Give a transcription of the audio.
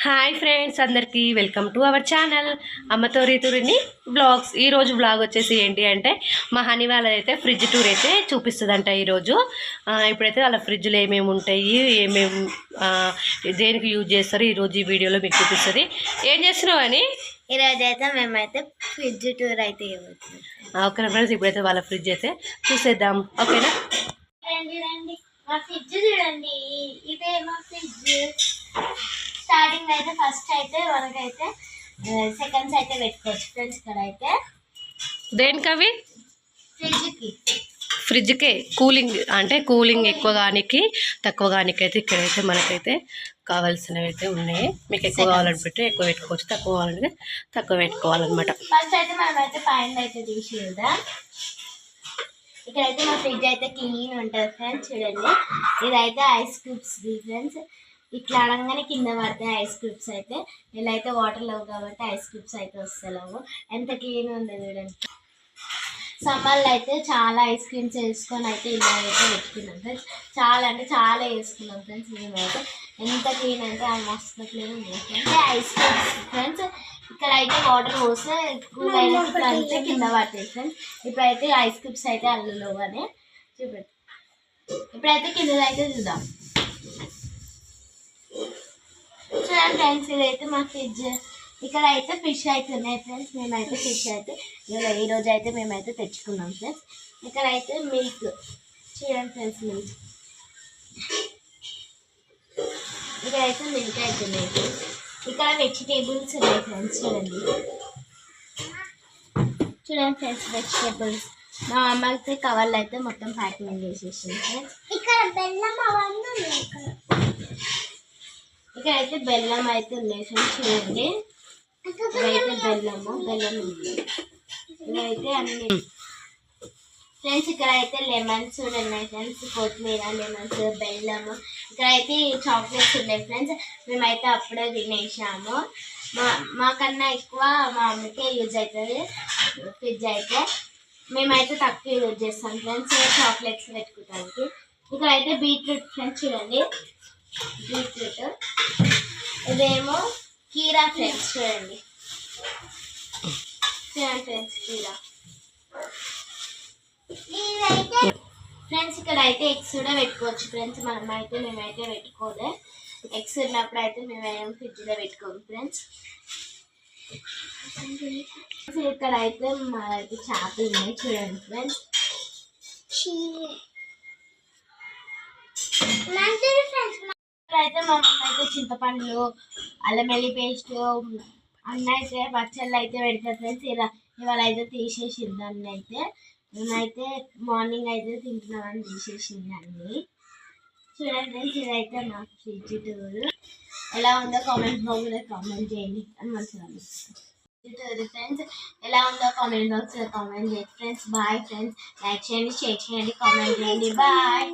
Hi friends, అందరికీ welcome to our channel అమ్మతో రీతురిని blogs. ఈరోజు బ్లాగ్ వచ్చేసి ఏంటి అంటే మా హనీ వాళ్ళదైతే ఫ్రిడ్జ్ టూర్ అయితే చూపిస్తుందంట ఈరోజు. ఇప్పుడైతే వాళ్ళ ఫ్రిడ్జ్లో ఏమేమి ఉంటాయి, ఏమేమి దేనికి యూజ్ చేస్తారు ఈరోజు ఈ వీడియోలో మీకు చూపిస్తుంది. ఏం చేస్తున్నావు అని? ఈరోజు అయితే మేమైతే ఫ్రిడ్జ్ టూర్ అయితే ఓకేనా ఫ్రెండ్స్, ఇప్పుడైతే వాళ్ళ ఫ్రిడ్జ్ అయితే చూసేద్దాం. ఓకేనా, రండి రండి. మా ఫ్రిడ్జ్ చూడండి, ఇదే మా ఫ్రిడ్జ్. స్టార్టింగ్ అయితే ఫస్ట్ అయితే మనకైతే సెకండ్స్ అయితే పెట్టుకోవచ్చు ఫ్రెండ్స్. ఇక్కడ అయితే దేనికి అవి? ఫ్రిడ్జ్కే కూలింగ్, అంటే కూలింగ్ ఎక్కువ కానికి తక్కువ కానికి అయితే ఇక్కడైతే మనకైతే కావాల్సినవి అయితే ఉన్నాయి. మీకు ఎక్కువ కావాలనుకుంటే ఎక్కువ పెట్టుకోవచ్చు, తక్కువ కావాలంటే తక్కువ పెట్టుకోవాలన్నమాట. ఫస్ట్ అయితే మనమైతే పైన అయితే తీసి కదా, ఇక్కడైతే మా ఫ్రిడ్జ్ అయితే క్లీన్ ఉంటుంది ఫ్రెండ్స్. చూడండి, ఇదైతే ఐస్ క్యూబ్స్ ఫ్రెండ్స్. ఇట్లా అనగానే కింద పడతాయి ఐస్ క్యూబ్స్ అయితే. ఇలా అయితే వాటర్ లేవు కాబట్టి ఐస్ క్యూబ్స్ అయితే వస్తలేవు. ఎంత క్లీన్ ఉంది చూడండి. సమ్మర్లో అయితే చాలా ఐస్ క్రీమ్స్ వేసుకొని అయితే ఇలా అయితే పెట్టుకున్నాం ఫ్రెండ్స్. చాలా అంటే చాలా వేసుకున్నాం ఫ్రెండ్స్. మేమైతే ఎంత క్లీన్ అంటే ఆ మస్తు క్లీన్ ఉంది అంటే ఐస్ క్రీమ్స్ ఫ్రెండ్స్. ఇక్కడ అయితే వాటర్ పోస్తే కూల్ అయినప్పుడు అయితే కింద పడతాయి ఫ్రెండ్స్. ఇప్పుడైతే ఐస్ క్యూబ్స్ అయితే అల్లులోవు అని చూపెట్టు. ఇప్పుడైతే కింద అయితే చూద్దాం. చూడండి ఫ్రెండ్స్, ఇదైతే మా ఫ్రిడ్జ్. ఇక్కడ అయితే ఫిష్ అయితే ఉన్నాయి ఫ్రెండ్స్. మేమైతే ఫిష్ అయితే ఈరోజు అయితే మేమైతే తెచ్చుకున్నాం ఫ్రెండ్స్. ఇక్కడ అయితే మిల్క్ చూడండి ఫ్రెండ్స్, మిల్క్. ఇక్కడైతే మిల్క్ అయితే ఉన్నాయి ఫ్రెండ్స్. ఇక్కడ వెజిటేబుల్స్ ఉన్నాయి ఫ్రెండ్స్. చూడండి చూడండి ఫ్రెండ్స్, వెజిటేబుల్స్. మా అమ్మ అయితే కవర్లు అయితే మొత్తం ప్యాకింగ్ చేసేసింది ఫ్రెండ్స్. ఇక్కడ బెల్లం అవన్నీ ఉన్నాయి. ఇక్కడ అయితే బెల్లం అయితే ఉన్నాయి ఫ్రెండ్స్. చూడండి, ఇదైతే బెల్లం ఉంది. ఇదైతే అన్ని ఫ్రెండ్స్. ఇక్కడ అయితే లెమన్స్ ఉన్నాయి ఫ్రెండ్స్, కొత్తిమీర, లెమన్స్, బెల్లము. ఇక్కడ అయితే చాక్లెట్స్ ఉన్నాయి ఫ్రెండ్స్. మేమైతే అప్పుడే తినేసాము. మాకన్నా ఎక్కువ మా అమ్మకే యూజ్ అవుతుంది ఫ్రిడ్జ్ అయితే. మేమైతే తక్కువ యూజ్ చేస్తాం ఫ్రెండ్స్ చాక్లెట్స్ పెట్టుకోవడానికి. ఇక్కడ అయితే బీట్రూట్ ఫ్రెండ్స్. చూడండి, బీట్రూట్. ఇదేమో కీరా ఫ్రెండ్స్. చూడండి ఫ్రెండ్స్, కీరా ఫ్రెండ్స్. ఇక్కడ అయితే ఎగ్స్ కూడా పెట్టుకోవచ్చు ఫ్రెండ్స్. మేమైతే పెట్టుకోలే. ఎగ్స్ ఉన్నప్పుడు అయితే మేము ఫ్రిడ్జ్లో పెట్టుకోము ఫ్రెండ్స్. ఇక్కడ అయితే మా అయితే చేపలు ఉన్నాయి చూడండి ఫ్రెండ్స్. అయితే మా మమ్మ అయితే చింతపండు, అల్లం వెల్లుల్లి పేస్ట్ అన్న అయితే పచ్చళ్ళు అయితే పెడతారు ఫ్రెండ్స్. ఇవాళ అయితే తీసేసింది అన్నీ. అయితే మేమైతే మార్నింగ్ అయితే తింటున్నామని తీసేసింది అన్నీ. చూడండి ఫ్రెండ్స్, ఇదైతే మా ఫ్రిడ్జ్ టూర్. ఎలా ఉందో కామెంట్ బాక్స్లో కామెంట్ చేయండి అని మంచిగా టూర్ ఫ్రెండ్స్. ఎలా ఉందో కామెంట్ బాక్స్లో కామెంట్ చేయండి ఫ్రెండ్స్. Bye friends. లైక్ చేయండి, షేర్ చేయండి, కామెంట్ చేయండి. బాయ్.